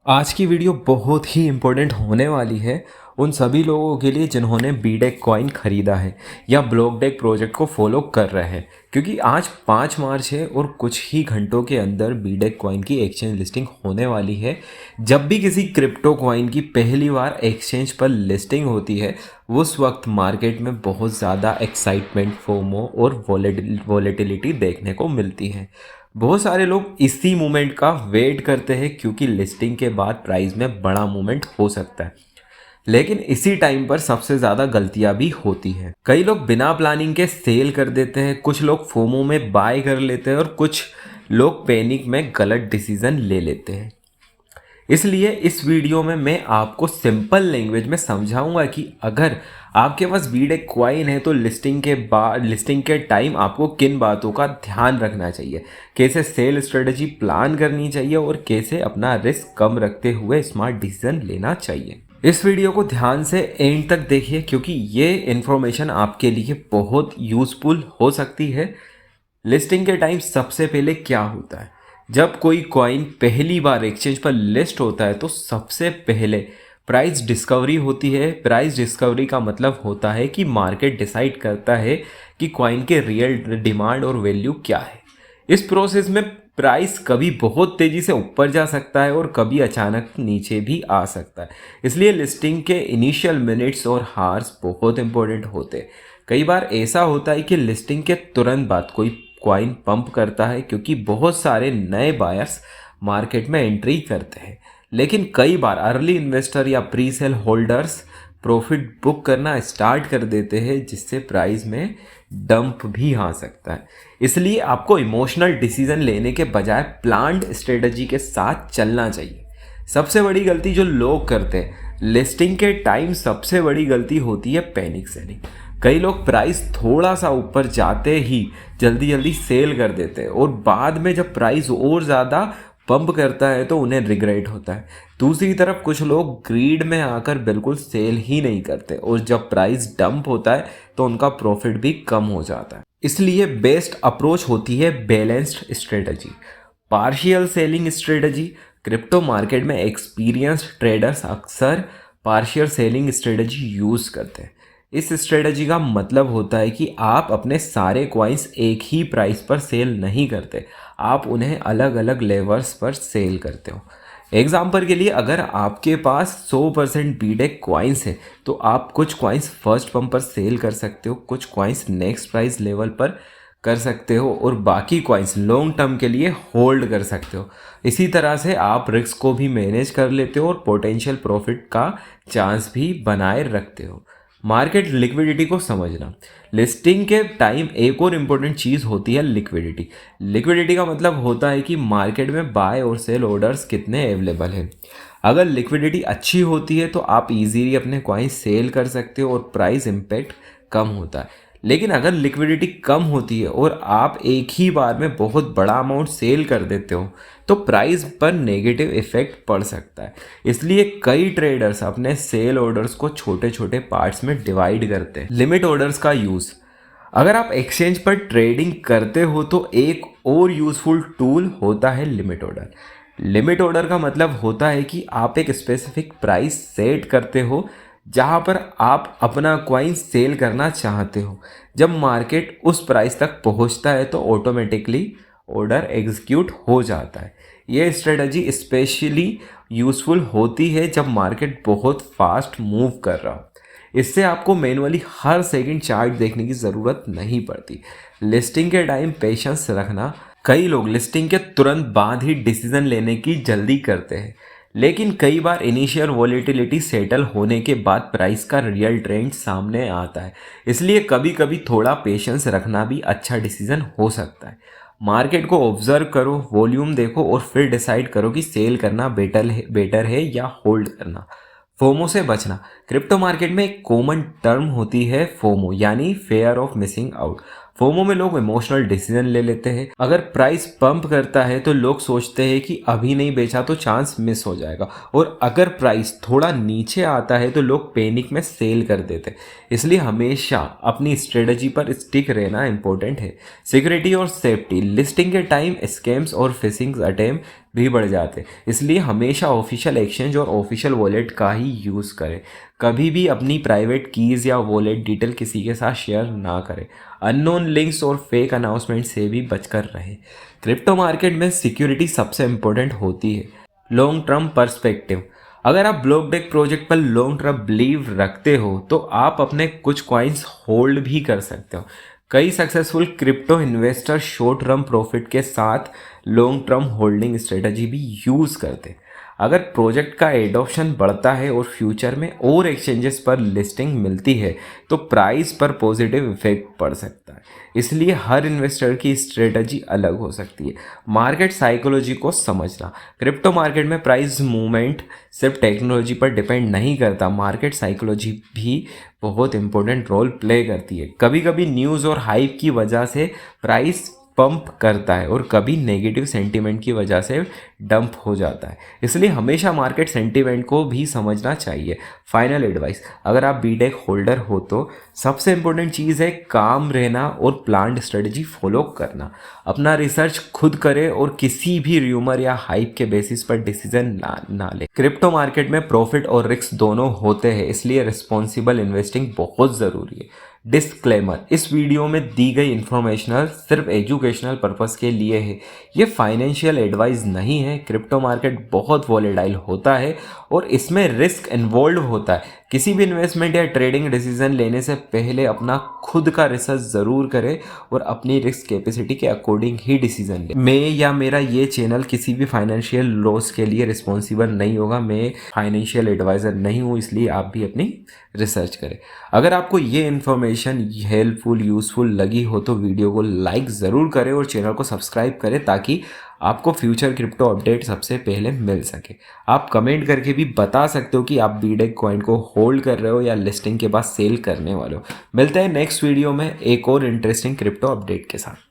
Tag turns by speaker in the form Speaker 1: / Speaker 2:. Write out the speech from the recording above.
Speaker 1: आज की वीडियो बहुत ही इम्पोर्टेंट होने वाली है उन सभी लोगों के लिए जिन्होंने बीडेक कॉइन खरीदा है या ब्लॉकडेक प्रोजेक्ट को फॉलो कर रहे हैं, क्योंकि आज 5 मार्च है और कुछ ही घंटों के अंदर बीडेक कॉइन की एक्सचेंज लिस्टिंग होने वाली है। जब भी किसी क्रिप्टो कॉइन की पहली बार एक्सचेंज पर लिस्टिंग होती है उस वक्त मार्केट में बहुत ज़्यादा एक्साइटमेंट, फोमो और वॉलेटिलिटी देखने को मिलती है। बहुत सारे लोग इसी मूवमेंट का वेट करते हैं क्योंकि लिस्टिंग के बाद प्राइस में बड़ा मूवमेंट हो सकता है। लेकिन इसी टाइम पर सबसे ज़्यादा गलतियां भी होती हैं। कई लोग बिना प्लानिंग के सेल कर देते हैं, कुछ लोग फोमो में बाय कर लेते हैं और कुछ लोग पैनिक में गलत डिसीजन ले लेते हैं। इसलिए इस वीडियो में मैं आपको सिंपल लैंग्वेज में समझाऊंगा कि अगर आपके पास बीडेक कॉइन है तो लिस्टिंग के टाइम आपको किन बातों का ध्यान रखना चाहिए, कैसे सेल स्ट्रेटजी प्लान करनी चाहिए और कैसे अपना रिस्क कम रखते हुए स्मार्ट डिसीजन लेना चाहिए। इस वीडियो को ध्यान से एंड तक देखिए क्योंकि ये इन्फॉर्मेशन आपके लिए बहुत यूज़फुल हो सकती है। लिस्टिंग के टाइम सबसे पहले क्या होता है, जब कोई कॉइन पहली बार एक्सचेंज पर लिस्ट होता है तो सबसे पहले प्राइस डिस्कवरी होती है। प्राइस डिस्कवरी का मतलब होता है कि मार्केट डिसाइड करता है कि कॉइन के रियल डिमांड और वैल्यू क्या है। इस प्रोसेस में प्राइस कभी बहुत तेज़ी से ऊपर जा सकता है और कभी अचानक नीचे भी आ सकता है। इसलिए लिस्टिंग के इनिशियल मिनट्स और हार्स बहुत इंपॉर्टेंट होते हैं। कई बार ऐसा होता है कि लिस्टिंग के तुरंत बाद कोई कॉइन पंप करता है क्योंकि बहुत सारे नए बायर्स मार्केट में एंट्री करते हैं, लेकिन कई बार अर्ली इन्वेस्टर या pre sale holders profit book करना स्टार्ट कर देते हैं, जिससे प्राइस में डंप भी आ सकता है। इसलिए आपको इमोशनल डिसीजन लेने के बजाय प्लान्ड स्ट्रेटजी के साथ चलना चाहिए। सबसे बड़ी गलती जो लोग करते हैं लिस्टिंग के टाइम, सबसे बड़ी गलती होती है पैनिक सेलिंग। कई लोग प्राइस थोड़ा सा ऊपर जाते ही जल्दी जल्दी सेल कर देते हैं और बाद में जब प्राइस और ज़्यादा पंप करता है तो उन्हें रिग्रेट होता है। दूसरी तरफ कुछ लोग ग्रीड में आकर बिल्कुल सेल ही नहीं करते और जब प्राइस डंप होता है तो उनका प्रॉफिट भी कम हो जाता है। इसलिए बेस्ट अप्रोच होती है balanced strategy, partial selling strategy. Crypto market में एक्सपीरियंस्ड ट्रेडर्स अक्सर पार्शियल सेलिंग स्ट्रेटजी यूज़ करते हैं। इस स्ट्रेटजी का मतलब होता है कि आप अपने सारे कॉइन्स एक ही प्राइस पर सेल नहीं करते, आप उन्हें अलग अलग लेवल्स पर सेल करते हो। एग्जाम्पल के लिए, अगर आपके पास 100% बीडेक कॉइन्स है तो आप कुछ कॉइन्स फर्स्ट पंप पर सेल कर सकते हो, कुछ कॉइन्स नेक्स्ट प्राइस लेवल पर कर सकते हो और बाकी कॉइन्स लॉन्ग टर्म के लिए होल्ड कर सकते हो। इसी तरह से आप रिस्क को भी मैनेज कर लेते हो और पोटेंशियल प्रॉफिट का चांस भी बनाए रखते हो। मार्केट लिक्विडिटी को समझना, लिस्टिंग के टाइम एक और इम्पोर्टेंट चीज़ होती है लिक्विडिटी। लिक्विडिटी का मतलब होता है कि मार्केट में बाय और सेल ऑर्डर्स कितने अवेलेबल हैं। अगर लिक्विडिटी अच्छी होती है तो आप इजीली अपने कॉइन सेल कर सकते हो और प्राइस इम्पैक्ट कम होता है। लेकिन अगर लिक्विडिटी कम होती है और आप एक ही बार में बहुत बड़ा अमाउंट सेल कर देते हो तो प्राइस पर नेगेटिव इफेक्ट पड़ सकता है। इसलिए कई ट्रेडर्स अपने सेल ऑर्डर्स को छोटे छोटे पार्ट्स में डिवाइड करते हैं। लिमिट ऑर्डर्स का यूज़, अगर आप एक्सचेंज पर ट्रेडिंग करते हो तो एक और यूज़फुल टूल होता है लिमिट ऑर्डर। लिमिट ऑर्डर का मतलब होता है कि आप एक स्पेसिफिक प्राइस सेट करते हो जहां पर आप अपना कॉइन सेल करना चाहते हो। जब मार्केट उस प्राइस तक पहुंचता है तो ऑटोमेटिकली ऑर्डर एग्जीक्यूट हो जाता है। ये स्ट्रेटजी स्पेशली यूज़फुल होती है जब मार्केट बहुत फास्ट मूव कर रहा हो। इससे आपको मैनुअली हर सेकंड चार्ट देखने की ज़रूरत नहीं पड़ती। लिस्टिंग के टाइम पेशेंस रखना, कई लोग लिस्टिंग के तुरंत बाद ही डिसीजन लेने की जल्दी करते हैं, लेकिन कई बार इनिशियल वॉलेटिलिटी सेटल होने के बाद प्राइस का रियल ट्रेंड सामने आता है। इसलिए कभी कभी थोड़ा पेशेंस रखना भी अच्छा डिसीजन हो सकता है। मार्केट को ऑब्जर्व करो, वॉल्यूम देखो और फिर डिसाइड करो कि सेल करना बेटर है या होल्ड करना। फोमो से बचना, क्रिप्टो मार्केट में एक कॉमन टर्म होती है फोमो, यानी fair of missing out. FOMO में लोग इमोशनल डिसीजन ले लेते हैं। अगर प्राइस पंप करता है तो लोग सोचते हैं कि अभी नहीं बेचा तो चांस मिस हो जाएगा, और अगर प्राइस थोड़ा नीचे आता है तो लोग पैनिक में सेल कर देते हैं। इसलिए हमेशा अपनी स्ट्रेटजी पर स्टिक रहना इंपॉर्टेंट है। सिक्योरिटी और सेफ्टी, लिस्टिंग के टाइम स्कैम्स और फिशिंग अटेम्प्ट भी बढ़ जाते हैं। इसलिए हमेशा ऑफिशियल एक्सचेंज और ऑफिशियल वॉलेट का ही यूज़ करें। कभी भी अपनी प्राइवेट कीज़ या वॉलेट डिटेल किसी के साथ शेयर ना करें। अननोन लिंक्स और फेक अनाउंसमेंट से भी बचकर रहें। क्रिप्टो मार्केट में सिक्योरिटी सबसे इम्पोर्टेंट होती है। लॉन्ग टर्म पर्सपेक्टिव, अगर आप ब्लॉकडेक प्रोजेक्ट पर लॉन्ग टर्म बिलीव रखते हो तो आप अपने कुछ कॉइन्स होल्ड भी कर सकते हो। कई successful crypto investor short term profit के साथ लॉन्ग टर्म होल्डिंग स्ट्रेटजी भी यूज़ करते हैं। अगर प्रोजेक्ट का एडॉप्शन बढ़ता है और फ्यूचर में और एक्सचेंजेस पर लिस्टिंग मिलती है तो प्राइस पर पॉजिटिव इफेक्ट पड़ सकता है। इसलिए हर इन्वेस्टर की स्ट्रेटजी अलग हो सकती है। मार्केट साइकोलॉजी को समझना, क्रिप्टो मार्केट में प्राइस मूवमेंट सिर्फ टेक्नोलॉजी पर डिपेंड नहीं करता, मार्केट साइकोलॉजी भी बहुत इंपॉर्टेंट रोल प्ले करती है। कभी कभी न्यूज़ और हाइप की वजह से प्राइस पंप करता है और कभी नेगेटिव सेंटीमेंट की वजह से डंप हो जाता है। इसलिए हमेशा मार्केट सेंटीमेंट को भी समझना चाहिए। फाइनल एडवाइस, अगर आप बीटेक होल्डर हो तो सबसे इंपॉर्टेंट चीज़ है काम रहना और प्लान्ड स्ट्रेटजी फॉलो करना। अपना रिसर्च खुद करें और किसी भी र्यूमर या हाइप के बेसिस पर डिसीजन ना ले। क्रिप्टो मार्केट में प्रॉफिट और रिस्क दोनों होते हैं, इसलिए रिस्पॉन्सिबल इन्वेस्टिंग बहुत ज़रूरी है। डिस्क्लेमर, इस वीडियो में दी गई इंफॉर्मेशनल सिर्फ एजुकेशनल पर्पस के लिए है, ये फाइनेंशियल एडवाइस नहीं है। क्रिप्टो मार्केट बहुत वॉलेटाइल होता है और इसमें रिस्क इन्वॉल्व होता है। किसी भी इन्वेस्टमेंट या ट्रेडिंग डिसीजन लेने से पहले अपना खुद का रिसर्च ज़रूर करें और अपनी रिस्क कैपेसिटी के अकॉर्डिंग ही डिसीजन लें। मैं या मेरा ये चैनल किसी भी फाइनेंशियल लॉस के लिए रिस्पॉन्सिबल नहीं होगा। मैं फाइनेंशियल एडवाइज़र नहीं हूँ, इसलिए आप भी अपनी रिसर्च करें। अगर आपको ये इन्फॉर्मेशन हेल्पफुल यूज़फुल लगी हो तो वीडियो को लाइक ज़रूर करें और चैनल को सब्सक्राइब करें ताकि आपको फ्यूचर क्रिप्टो अपडेट सबसे पहले मिल सके। आप कमेंट करके भी बता सकते हो कि आप बीडेक कॉइन को होल्ड कर रहे हो या लिस्टिंग के बाद सेल करने वाले हो। मिलते हैं नेक्स्ट वीडियो में एक और इंटरेस्टिंग क्रिप्टो अपडेट के साथ।